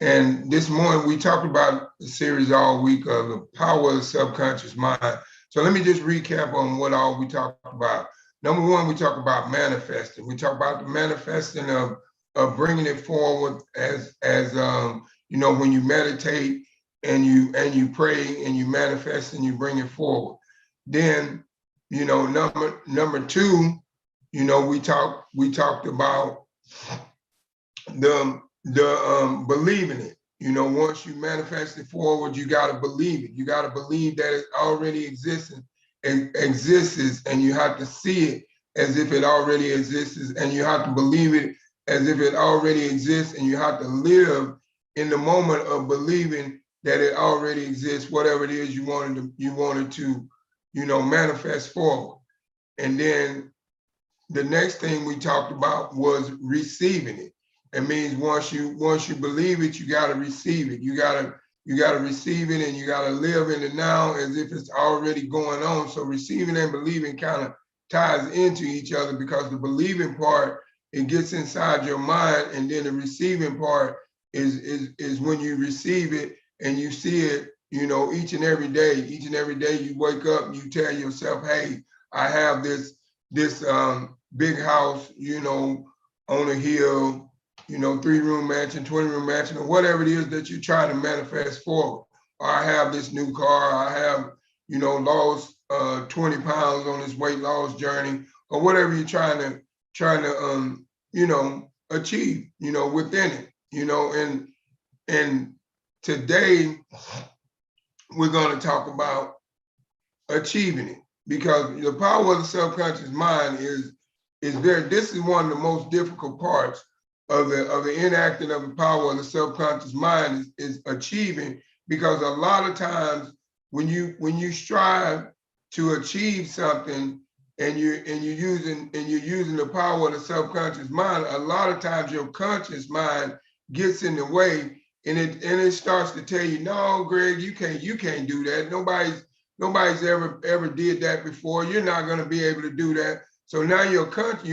And this morning we talked about the series all week of the power of the subconscious mind. So let me just recap on what all we talked about. Number one, we talk about manifesting. We talk about the manifesting of bringing it forward as when you meditate and you pray and you manifest and you bring it forward. Then number two, we talked about the believing it. Once you manifest it forward, you got to believe it. You got to believe that it already exists and exists, and you have to see it as if it already exists, and you have to believe it as if it already exists, and you have to live in the moment of believing that it already exists, whatever it is you wanted to manifest forward. And then the next thing we talked about was receiving it. It means once you believe it, you got to receive it. You gotta receive it, and you gotta live in the now as if it's already going on. So receiving and believing kind of ties into each other, because the believing part, it gets inside your mind, and then the receiving part is when you receive it and you see it, each and every day. Each and every day you wake up and you tell yourself, hey, I have this big house, on a hill, 3-room mansion, 20-room mansion, or whatever it is that you're trying to manifest forward. Or I have this new car, I have, lost 20 pounds on this weight loss journey, or whatever you're trying to achieve, within it, and today we're going to talk about achieving it, because the power of the subconscious mind is this is one of the most difficult parts of the enacting of the power of the subconscious mind is achieving, because a lot of times when you strive to achieve something and you're using the power of the subconscious mind, a lot of times your conscious mind gets in the way, and it starts to tell you, no, Greg, you can't do that. Nobody's ever did that before. You're not going to be able to do that. So now you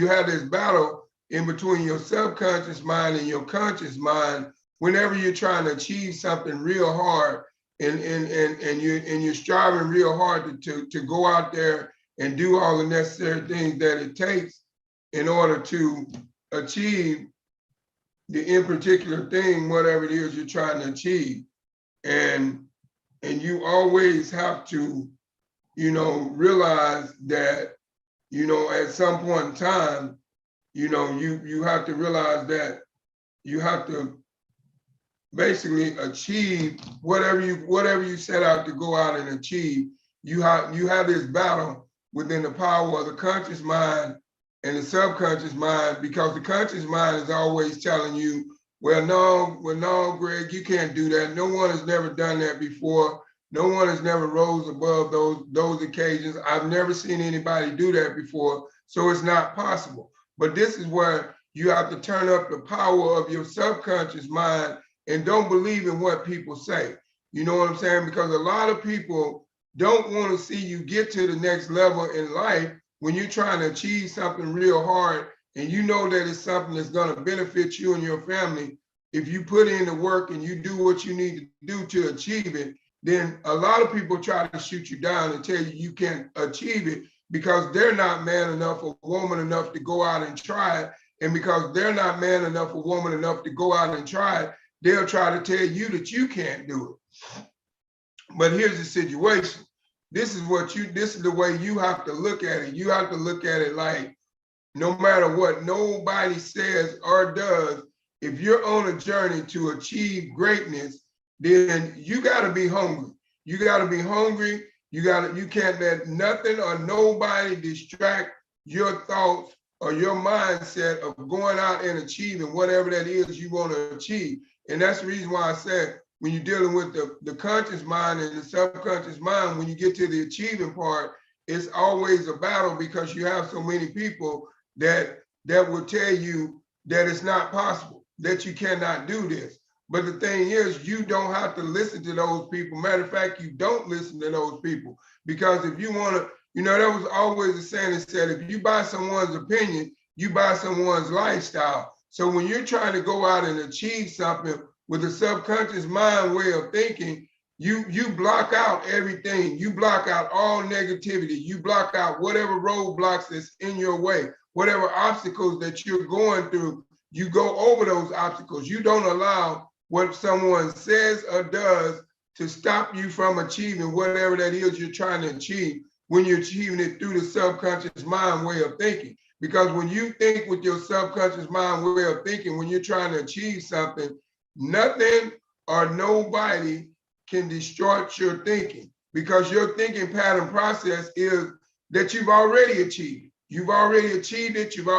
have this battle in between your subconscious mind and your conscious mind whenever you're trying to achieve something real hard, and you're striving real hard to go out there and do all the necessary things that it takes in order to achieve the in particular thing, whatever it is you're trying to achieve. And you always have to, realize that, at some point in time, you have to realize that you have to basically achieve whatever you set out to go out and achieve. You have this battle within the power of the conscious mind and the subconscious mind, because the conscious mind is always telling you, well, no, Greg, you can't do that. No one has never done that before. No one has never rose above those occasions. I've never seen anybody do that before, so it's not possible. But this is where you have to turn up the power of your subconscious mind and don't believe in what people say. You know what I'm saying? Because a lot of people don't want to see you get to the next level in life when you're trying to achieve something real hard, and you know that it's something that's going to benefit you and your family. If you put in the work and you do what you need to do to achieve it, then a lot of people try to shoot you down and tell you can't achieve it, because they're not man enough or woman enough to go out and try it. And because they're not man enough or woman enough to go out and try it, they'll try to tell you that you can't do it. But here's the situation. This is the way you have to look at it. You have to look at it like, no matter what nobody says or does, if you're on a journey to achieve greatness, then you got to be hungry. You got to be hungry. You can't let nothing or nobody distract your thoughts or your mindset of going out and achieving whatever that is you want to achieve. And that's the reason why I said, when you're dealing with the conscious mind and the subconscious mind, when you get to the achieving part, it's always a battle, because you have so many people that will tell you that it's not possible, that you cannot do this. But the thing is, you don't have to listen to those people. Matter of fact, you don't listen to those people, because if you want to, there was always a saying that said, if you buy someone's opinion, you buy someone's lifestyle. So when you're trying to go out and achieve something, with the subconscious mind way of thinking, you block out everything. You block out all negativity. You block out whatever roadblocks that's in your way, whatever obstacles that you're going through. You go over those obstacles. You don't allow what someone says or does to stop you from achieving whatever that is you're trying to achieve when you're achieving it through the subconscious mind way of thinking. Because when you think with your subconscious mind way of thinking, when you're trying to achieve something, nothing or nobody can distort your thinking, because your thinking pattern process is that you've already achieved it. You've already achieved it. You're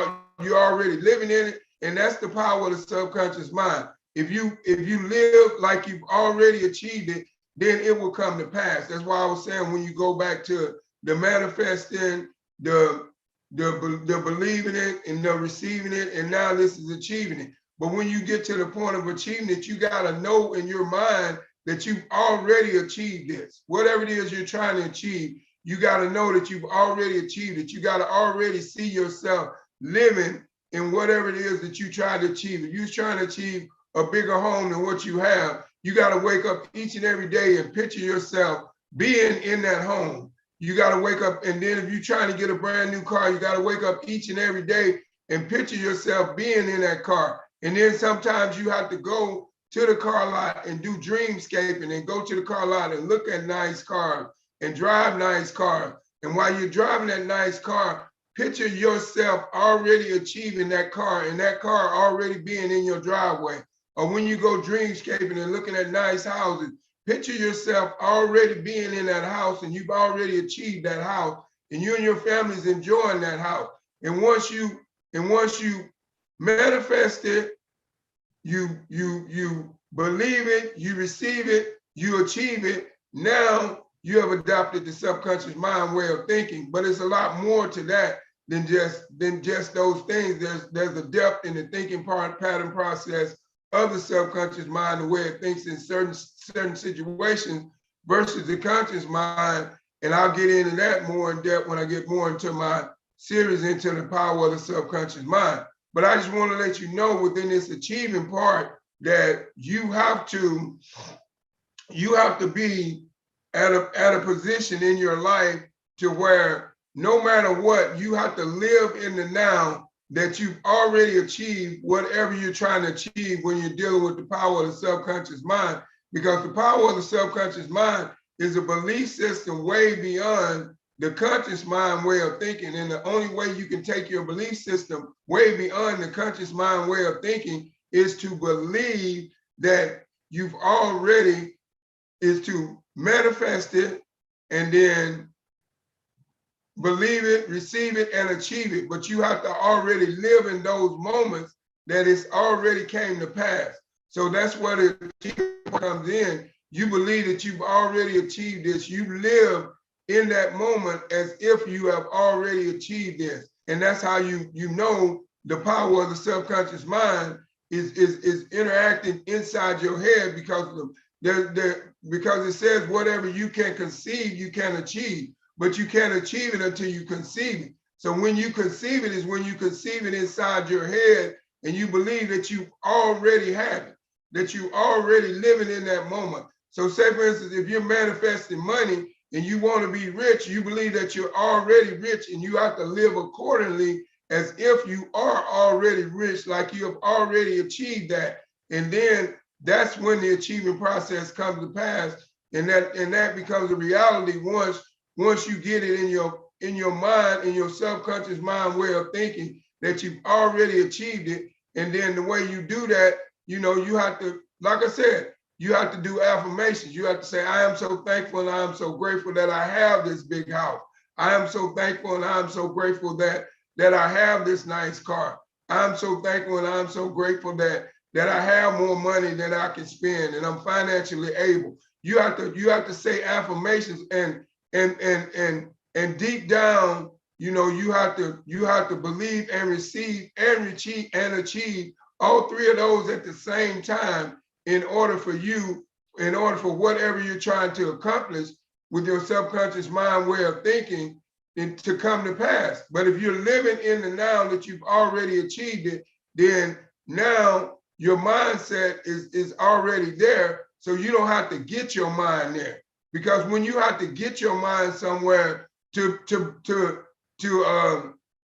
already living in it. And that's the power of the subconscious mind. If you live like you've already achieved it, then it will come to pass. That's why I was saying, when you go back to the manifesting, the believing it, and the receiving it, and now this is achieving it. But when you get to the point of achieving it, you got to know in your mind that you've already achieved this. Whatever it is you're trying to achieve, you got to know that you've already achieved it. You got to already see yourself living in whatever it is that you try to achieve. If you're trying to achieve a bigger home than what you have, you got to wake up each and every day and picture yourself being in that home. You got to wake up, and then if you're trying to get a brand new car, you got to wake up each and every day and picture yourself being in that car. And then sometimes you have to go to the car lot and do dreamscaping, and go to the car lot and look at nice cars and drive nice cars. And while you're driving that nice car, picture yourself already achieving that car, and that car already being in your driveway. Or when you go dreamscaping and looking at nice houses, picture yourself already being in that house, and you've already achieved that house, and you and your family's enjoying that house. And once you manifest it, you believe it, you receive it, you achieve it. Now you have adopted the subconscious mind way of thinking. But it's a lot more to that than just those things. There's a depth in the thinking pattern process of the subconscious mind, the way it thinks in certain situations versus the conscious mind. And I'll get into that more in depth when I get more into my series into the power of the subconscious mind. But I just want to let you know, within this achieving part, that you have to be at a position in your life to where no matter what, you have to live in the now, that you've already achieved whatever you're trying to achieve when you're dealing with the power of the subconscious mind. Because the power of the subconscious mind is a belief system way beyond the conscious mind way of thinking. And the only way you can take your belief system way beyond the conscious mind way of thinking is to believe that you've already, is to manifest it, and then believe it, receive it, and achieve it. But you have to already live in those moments that it's already came to pass. So that's where the achievement comes in. You believe that you've already achieved this. You live in that moment as if you have already achieved this. And that's how you know the power of the subconscious mind is interacting inside your head, because it says whatever you can conceive, you can achieve. But you can't achieve it until you conceive it. So when you conceive it is when you conceive it inside your head, and you believe that you already have it, that you already living in that moment. So say, for instance, if you're manifesting money and you want to be rich, you believe that you're already rich, and you have to live accordingly as if you are already rich, like you have already achieved that. And then that's when the achievement process comes to pass. And that becomes a reality once you get it in your mind, in your subconscious mind way of thinking, that you've already achieved it. And then the way you do that, you have to, like I said, you have to do affirmations. You have to say, I am so thankful and I am so grateful that I have this big house. I am so thankful and I am so grateful that I have this nice car. I'm so thankful and I'm so grateful that I have more money that I can spend, and I'm financially able. You have to say affirmations, and deep down, you have to believe and receive and achieve all three of those at the same time in order for whatever you're trying to accomplish with your subconscious mind way of thinking to come to pass. But if you're living in the now that you've already achieved it, then now your mindset is already there, so you don't have to get your mind there. Because when you have to get your mind somewhere to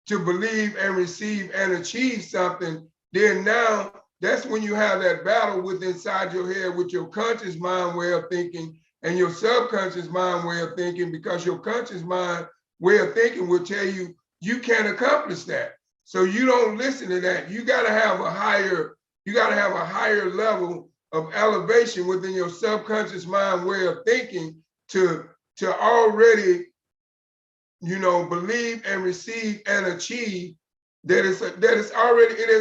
believe and receive and achieve something, then now that's when you have that battle with inside your head with your conscious mind way of thinking and your subconscious mind way of thinking, because your conscious mind way of thinking will tell you you can't accomplish that. So you don't listen to that. You got to have a higher level of elevation within your subconscious mind way of thinking to already, believe and receive and achieve that it has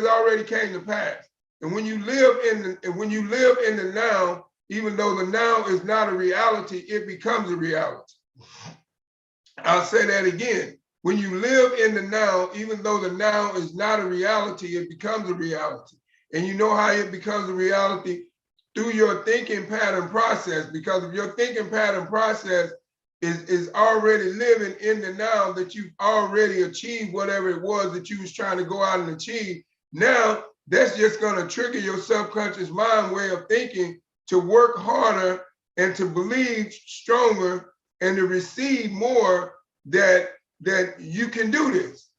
already came to pass. And when you live in the now, even though the now is not a reality, it becomes a reality. I'll say that again. When you live in the now, even though the now is not a reality, it becomes a reality. And you know how it becomes a reality? Through your thinking pattern process, because if your thinking pattern process is already living in the now, that you've already achieved whatever it was that you was trying to go out and achieve. Now, that's just going to trigger your subconscious mind way of thinking to work harder and to believe stronger and to receive more that you can do this.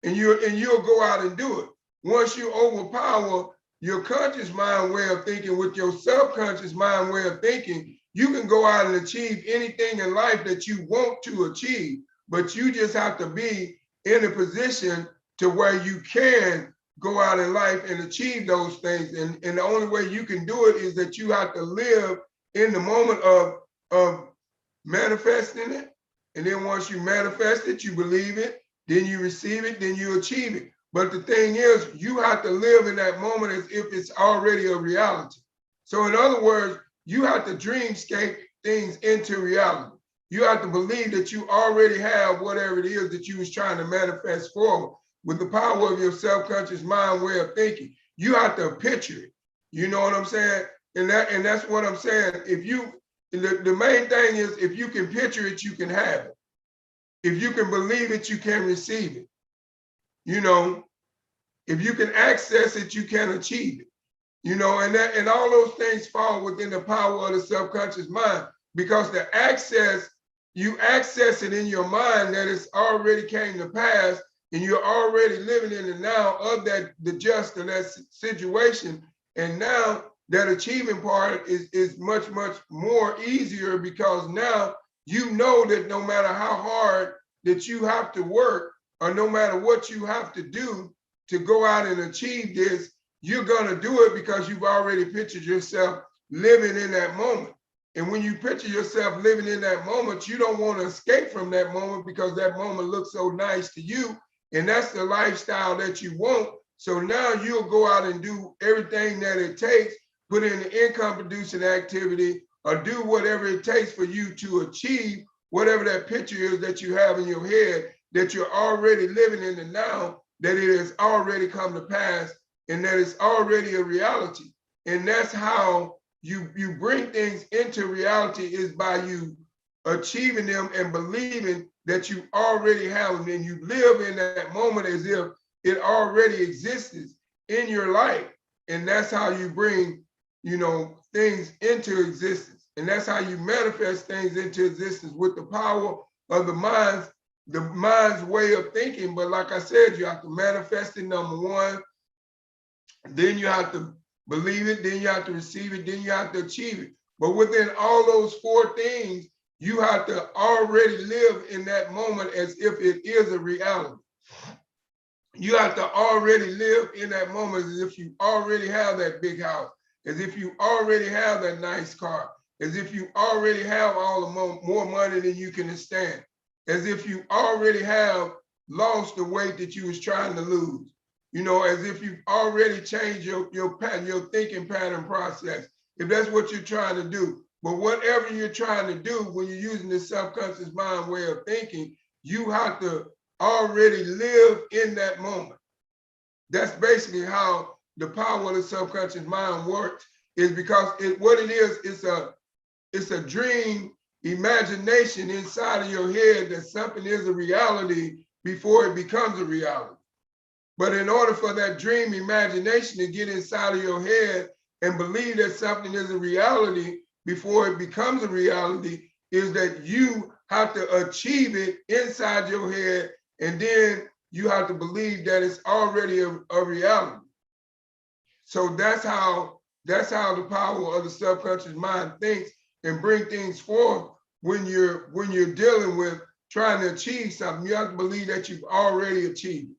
And you'll go out and do it. Once you overpower your conscious mind way of thinking with your subconscious mind way of thinking, you can go out and achieve anything in life that you want to achieve, but you just have to be in a position to where you can go out in life and achieve those things. And the only way you can do it is that you have to live in the moment of manifesting it. And then once you manifest it, you believe it, then you receive it, then you achieve it. But the thing is, you have to live in that moment as if it's already a reality. So in other words, you have to dreamscape things into reality. You have to believe that you already have whatever it is that you was trying to manifest forward with the power of your subconscious mind way of thinking. You have to picture it. You know what I'm saying? And that's what I'm saying. The main thing is, if you can picture it, you can have it. If you can believe it, you can receive it. If you can access it, you can achieve it. And all those things fall within the power of the subconscious mind, because you access it in your mind that it's already came to pass, and you're already living in the now of that situation. And now that achievement part is much, much more easier, because now you know that no matter how hard that you have to work, or no matter what you have to do to go out and achieve this, you're going to do it because you've already pictured yourself living in that moment. And when you picture yourself living in that moment, you don't want to escape from that moment, because that moment looks so nice to you. And that's the lifestyle that you want. So now you'll go out and do everything that it takes, put in the income producing activity, or do whatever it takes for you to achieve whatever that picture is that you have in your head, that you're already living in the now, that it has already come to pass, and that it's already a reality. And that's how you bring things into reality, is by you achieving them and believing that you already have them, and you live in that moment as if it already exists in your life. And that's how you bring, things into existence. And that's how you manifest things into existence, with the power of the mind's way of thinking. But like I said, you have to manifest it, number one. Then you have to believe it, then you have to receive it, then you have to achieve it. But within all those four things, you have to already live in that moment as if it is a reality. You have to already live in that moment as if you already have that big house, as if you already have that nice car, as if you already have all the more money than you can stand, as if you already have lost the weight that you was trying to lose, as if you've already changed your thinking pattern process, if that's what you're trying to do. But whatever you're trying to do, when you're using the subconscious mind way of thinking, you have to already live in that moment. That's basically how the power of the subconscious mind works, is because it's a dream imagination inside of your head that something is a reality before it becomes a reality. But in order for that dream imagination to get inside of your head and believe that something is a reality before it becomes a reality, is that you have to achieve it inside your head, and then you have to believe that it's already a reality. So that's how the power of the subconscious mind thinks and bring things forth when you're dealing with trying to achieve something. You have to believe that you've already achieved it.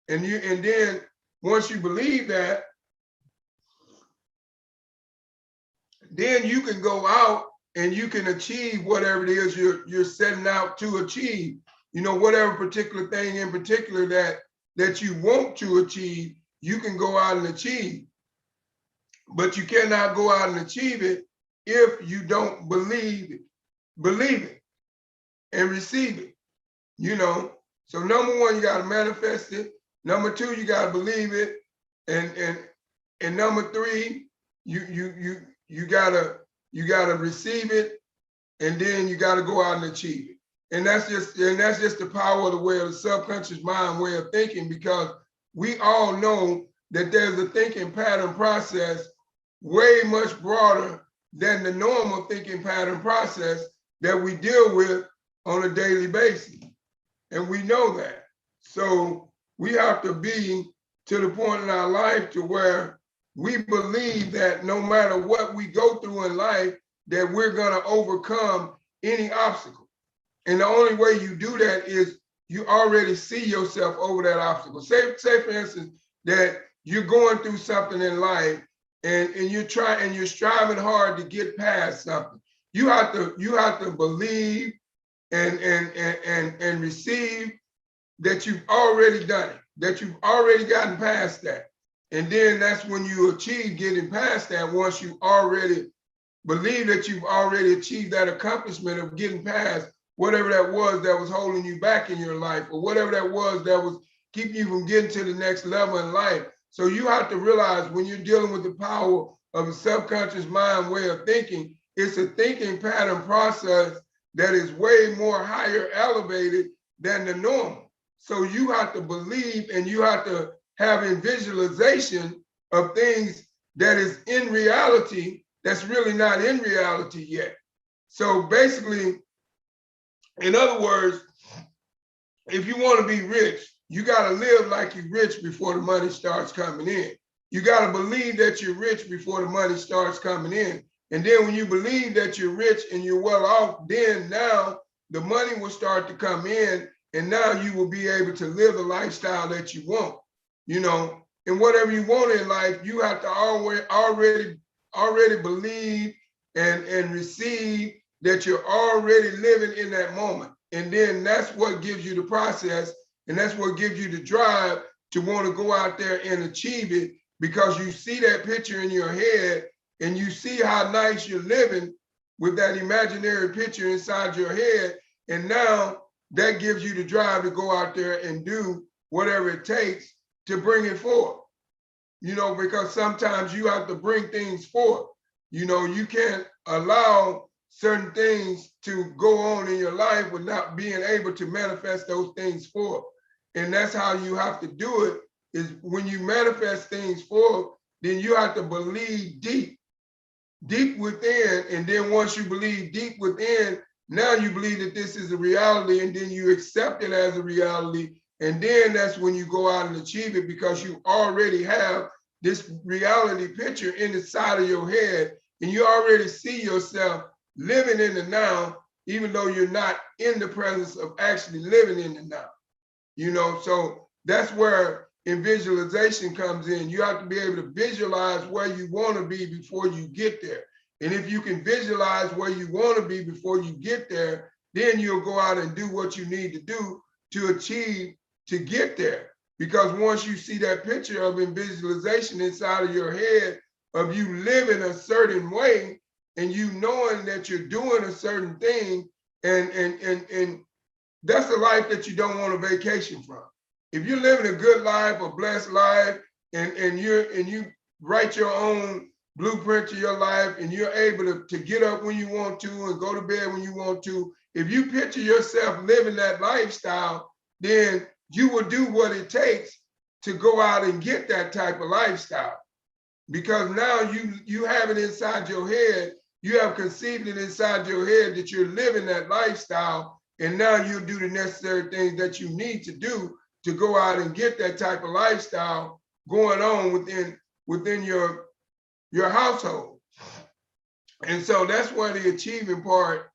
And then once you believe that, then you can go out and you can achieve whatever it is you're setting out to achieve. You know, whatever particular thing in particular that you want to achieve, you can go out and achieve. But you cannot go out and achieve it if you don't believe it and receive it. You know, so number one, you got to manifest it. Number two, you got to believe it, and number three, you gotta receive it, and then you gotta go out and achieve it. And that's just the power of the way of the subconscious mind way of thinking, because we all know that there's a thinking pattern process way much broader than the normal thinking pattern process that we deal with on a daily basis. And we know that. So we have to be to the point in our life to where we believe that no matter what we go through in life, that we're gonna overcome any obstacle. And the only way you do that is you already see yourself over that obstacle. Say for instance, that you're going through something in life and you're striving hard to get past something. You have to believe and receive that you've already done it, that you've already gotten past that. And then that's when you achieve getting past that, once you already believe that you've already achieved that accomplishment of getting past whatever that was holding you back in your life, or whatever that was keeping you from getting to the next level in life. So you have to realize when you're dealing with the power of a subconscious mind way of thinking, it's a thinking pattern process that is way more higher elevated than the normal. So you have to believe and you have to have a visualization of things that is in reality that's really not in reality yet. So basically, in other words, if you want to be rich, you got to live like you're rich before the money starts coming in. You got to believe that you're rich before the money starts coming in. And then when you believe that you're rich and you're well off, then now the money will start to come in, and now you will be able to live the lifestyle that you want. You know, and whatever you want in life, you have to already believe and receive that you're already living in that moment. And then that's what gives you the process, and that's what gives you the drive to want to go out there and achieve it, because you see that picture in your head and you see how nice you're living with that imaginary picture inside your head. And now that gives you the drive to go out there and do whatever it takes to bring it forth. You know, because sometimes you have to bring things forth. You know, you can't allow certain things to go on in your life without being able to manifest those things forth. And that's how you have to do it, is when you manifest things forth, then you have to believe deep within. And then once you believe deep within, now you believe that this is a reality, and then you accept it as a reality. And then that's when you go out and achieve it, because you already have this reality picture in the side of your head, and you already see yourself living in the now, even though you're not in the presence of actually living in the now. You know, so that's where in visualization comes in. You have to be able to visualize where you want to be before you get there. And if you can visualize where you want to be before you get there, then you'll go out and do what you need to do to achieve to get there. Because once you see that picture of visualization inside of your head of you living a certain way, and you knowing that you're doing a certain thing, and that's a life that you don't want a vacation from. If you're living a good life, a blessed life, and you write your own blueprint to your life, and you're able to get up when you want to and go to bed when you want to, if you picture yourself living that lifestyle, then you will do what it takes to go out and get that type of lifestyle. Because now you have it inside your head, you have conceived it inside your head that you're living that lifestyle, and now you do the necessary things that you need to do to go out and get that type of lifestyle going on within your household. And so that's where the achieving part,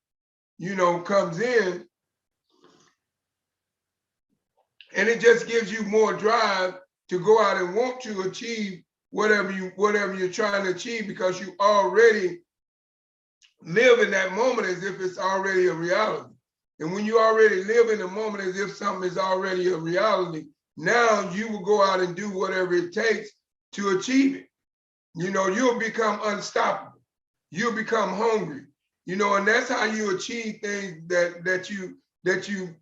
comes in. And it just gives you more drive to go out and want to achieve whatever you're trying to achieve, because you already live in that moment as if it's already a reality. And when you already live in the moment as if something is already a reality, now you will go out and do whatever it takes to achieve it. You'll become unstoppable. You'll become hungry. And that's how you achieve things that you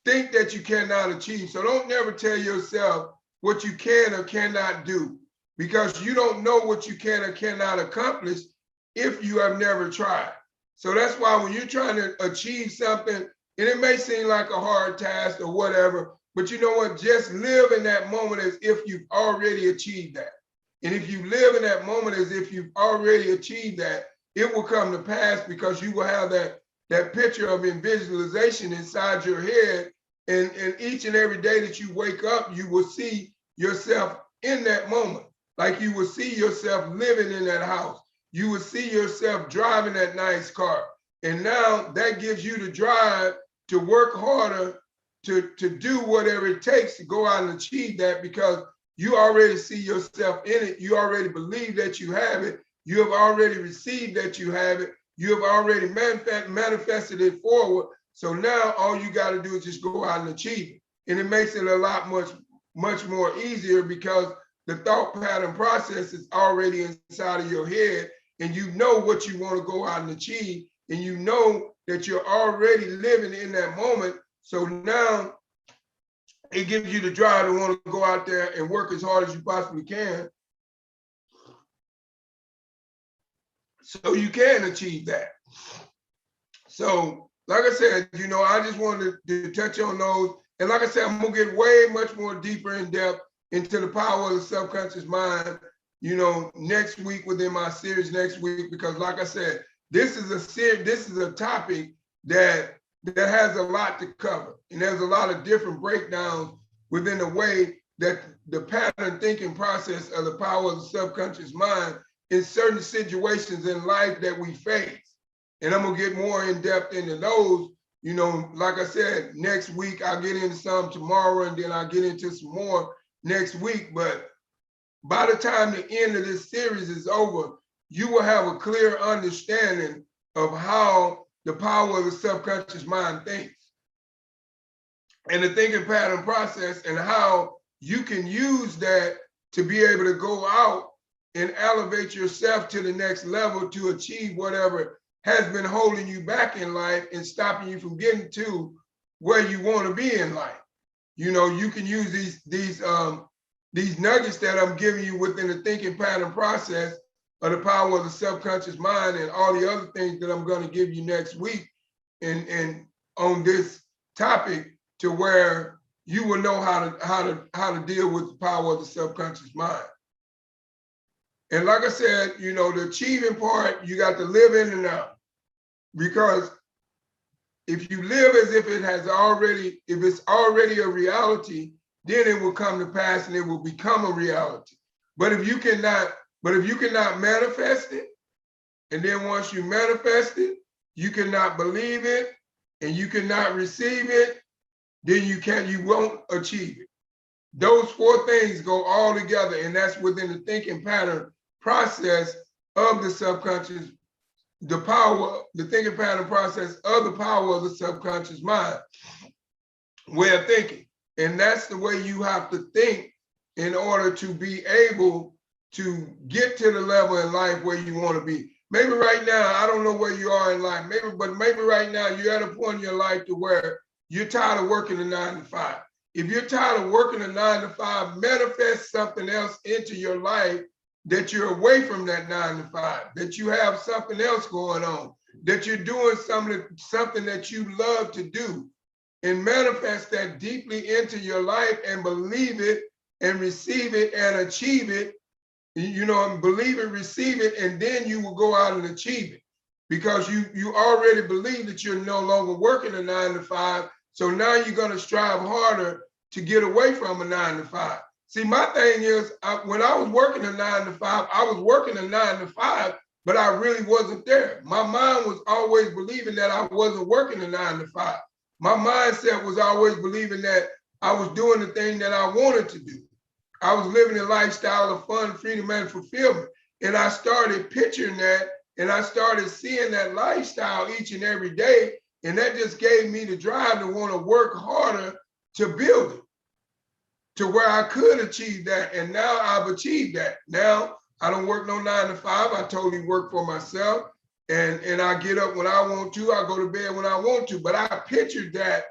think that you cannot achieve. So don't never tell yourself what you can or cannot do, because you don't know what you can or cannot accomplish if you have never tried. So that's why when you're trying to achieve something, and it may seem like a hard task or whatever, but you know what? Just live in that moment as if you've already achieved that. And if you live in that moment as if you've already achieved that, it will come to pass, because you will have that picture of visualization inside your head. And each and every day that you wake up, you will see yourself in that moment. Like you will see yourself living in that house. You will see yourself driving that nice car. And now that gives you the drive to work harder, to do whatever it takes to go out and achieve that, because you already see yourself in it. You already believe that you have it. You have already received that you have it. You have already manifested it forward. So now all you got to do is just go out and achieve it. And it makes it a lot much more easier, because the thought pattern process is already inside of your head, and you know what you want to go out and achieve, and you know that you're already living in that moment. So now it gives you the drive to want to go out there and work as hard as you possibly can, so you can achieve that. So like I said, I just wanted to touch on those. And like I said, I'm gonna get way much more deeper in depth into the power of the subconscious mind, next week, within my series next week, because like I said, this is a topic that has a lot to cover. And there's a lot of different breakdowns within the way that the pattern thinking process of the power of the subconscious mind in certain situations in life that we face. And I'm gonna get more in depth into those. Like I said, next week I'll get into some tomorrow, and then I'll get into some more next week. But by the time the end of this series is over, you will have a clear understanding of how the power of the subconscious mind thinks, and the thinking pattern process, and how you can use that to be able to go out and elevate yourself to the next level to achieve whatever has been holding you back in life and stopping you from getting to where you want to be in life. You can use these nuggets that I'm giving you within the thinking pattern process of the power of the subconscious mind, and all the other things that I'm going to give you next week and on this topic, to where you will know how to deal with the power of the subconscious mind. And like I said, the achieving part, you got to live in and out. Because if you live as if it's already a reality, then it will come to pass and it will become a reality. But if you cannot manifest it, and then once you manifest it, you cannot believe it and you cannot receive it, then you won't achieve it. Those four things go all together, and that's within the thinking pattern process of the subconscious, the thinking pattern process of the power of the subconscious mind way of thinking. And that's the way you have to think in order to be able to get to the level in life where you want to be. Maybe right now, I don't know where you are in life, but maybe right now you're at a point in your life to where you're tired of working a 9 to 5. If you're tired of working a 9 to 5, manifest something else into your life, that you're away from that 9 to 5, that you have something else going on, that you're doing something that you love to do, and manifest that deeply into your life and believe it and receive it and achieve it, you know, and believe it, receive it, and then you will go out and achieve it. Because you already believe that you're no longer working a 9 to 5. So now you're going to strive harder to get away from a 9 to 5. See, my thing is, when I was working a 9 to 5, I was working a 9 to 5, but I really wasn't there. My mind was always believing that I wasn't working a 9 to 5. My mindset was always believing that I was doing the thing that I wanted to do. I was living a lifestyle of fun, freedom, and fulfillment. And I started picturing that, and I started seeing that lifestyle each and every day. And that just gave me the drive to want to work harder to build it to where I could achieve that. And now I've achieved that. Now I don't work no 9 to 5. I totally work for myself. And I get up when I want to. I go to bed when I want to. But I pictured that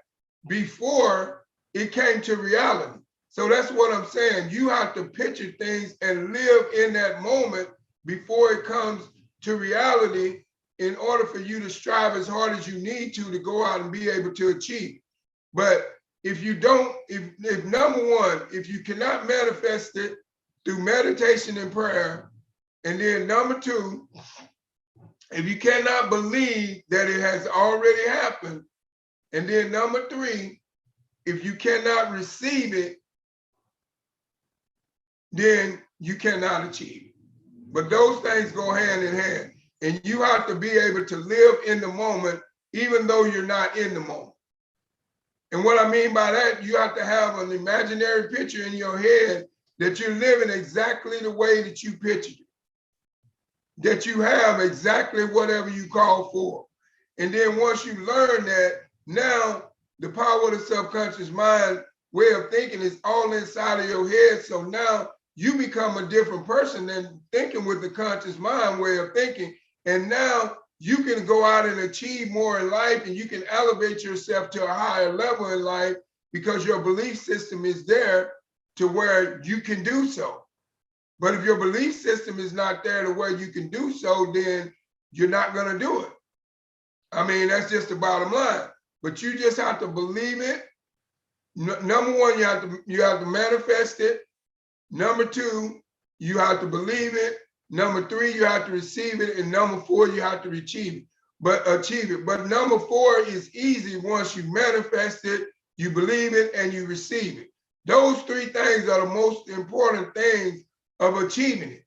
before it came to reality. So that's what I'm saying. You have to picture things and live in that moment before it comes to reality in order for you to strive as hard as you need to go out and be able to achieve. But if you don't, if number one, if you cannot manifest it through meditation and prayer, and then number two, if you cannot believe that it has already happened, and then number three, if you cannot receive it, then you cannot achieve it. But those things go hand in hand. And you have to be able to live in the moment, even though you're not in the moment. And what I mean by that, you have to have an imaginary picture in your head that you're living exactly the way that you pictured it, that you have exactly whatever you call for. And then once you learn that, now the power of the subconscious mind way of thinking is all inside of your head. So now you become a different person than thinking with the conscious mind way of thinking. And now you can go out and achieve more in life, and you can elevate yourself to a higher level in life because your belief system is there to where you can do so. But if your belief system is not there to where you can do so, then you're not going to do it. I mean, that's just the bottom line. But you just have to believe it. Number one, you have to manifest it. Number two, you have to believe it. Number three, you have to receive it. And number four, you have to achieve it. But number four is easy once you manifest it, you believe it, and you receive it. Those three things are the most important things of achieving it.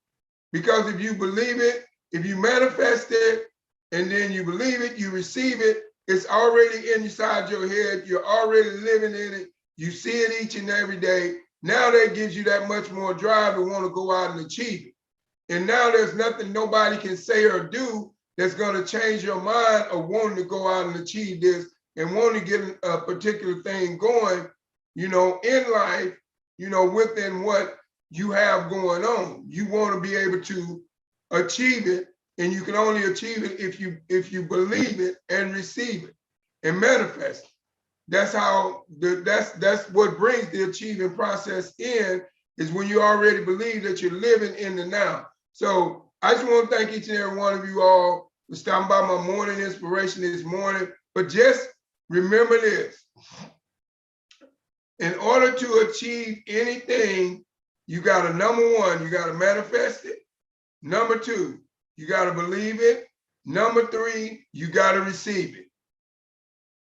Because if you believe it, if you manifest it, and then you believe it, you receive it, it's already inside your head. You're already living in it. You see it each and every day. Now that gives you that much more drive to want to go out and achieve it. And now there's nothing nobody can say or do that's going to change your mind of wanting to go out and achieve this and wanting to get a particular thing going, you know, in life, you know, within what you have going on. You want to be able to achieve it, and you can only achieve it if you believe it and receive it and manifest it. That's how that's what brings the achieving process in, is when you already believe that you're living in the now. So I just want to thank each and every one of you all for stopping by my morning inspiration this morning. But just remember this: in order to achieve anything, you got to, number one, you got to manifest it. Number two, you got to believe it. Number three, you got to receive it.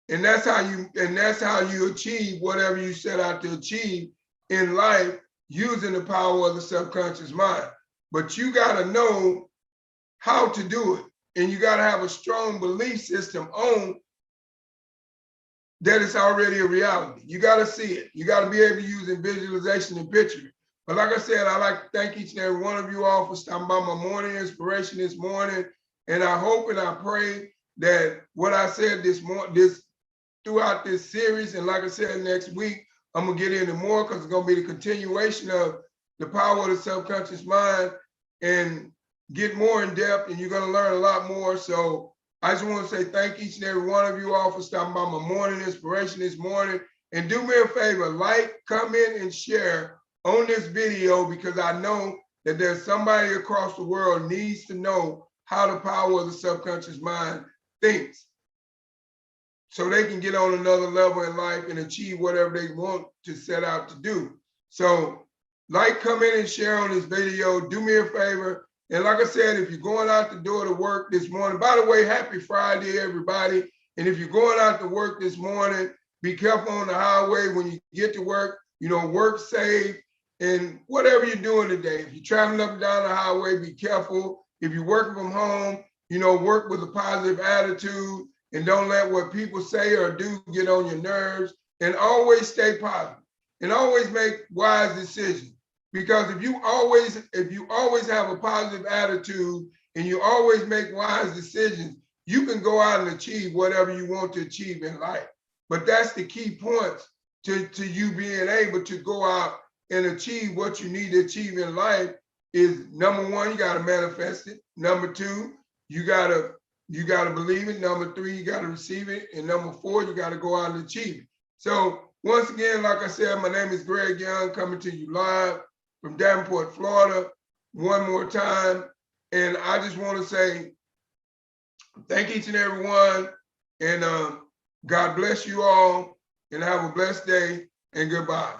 And that's how you achieve whatever you set out to achieve in life using the power of the subconscious mind. But you got to know how to do it. And you got to have a strong belief system on that it's already a reality. You got to see it. You got to be able to use it, visualization and picture it. But like I said, I'd like to thank each and every one of you all for stopping by my morning inspiration this morning. And I hope and I pray that what I said this morning, throughout this series, and like I said, next week, I'm gonna get into more because it's gonna be the continuation of the power of the subconscious mind and get more in depth, and you're gonna learn a lot more. So I just want to say thank each and every one of you all for stopping by my morning inspiration this morning. And do me a favor, like, comment, and share on this video, because I know that there's somebody across the world needs to know how the power of the subconscious mind thinks, so they can get on another level in life and achieve whatever they want to set out to do. So like, comment, and share on this video. Do me a favor. And like I said, if you're going out the door to work this morning, by the way, happy Friday, everybody. And if you're going out to work this morning, be careful on the highway when you get to work, you know, work safe. And whatever you're doing today, if you're traveling up and down the highway, be careful. If you're working from home, you know, work with a positive attitude and don't let what people say or do get on your nerves, and always stay positive and always make wise decisions. Because if you always have a positive attitude and you always make wise decisions, you can go out and achieve whatever you want to achieve in life. But that's the key points to you being able to go out and achieve what you need to achieve in life is, number one, you got to manifest it. Number two, you got to believe it. Number three, you got to receive it. And number four, you got to go out and achieve it. So once again, like I said, my name is Greg Young, coming to you live from Davenport, Florida, one more time. And I just want to say thank each and every one. And God bless you all, and have a blessed day, and goodbye.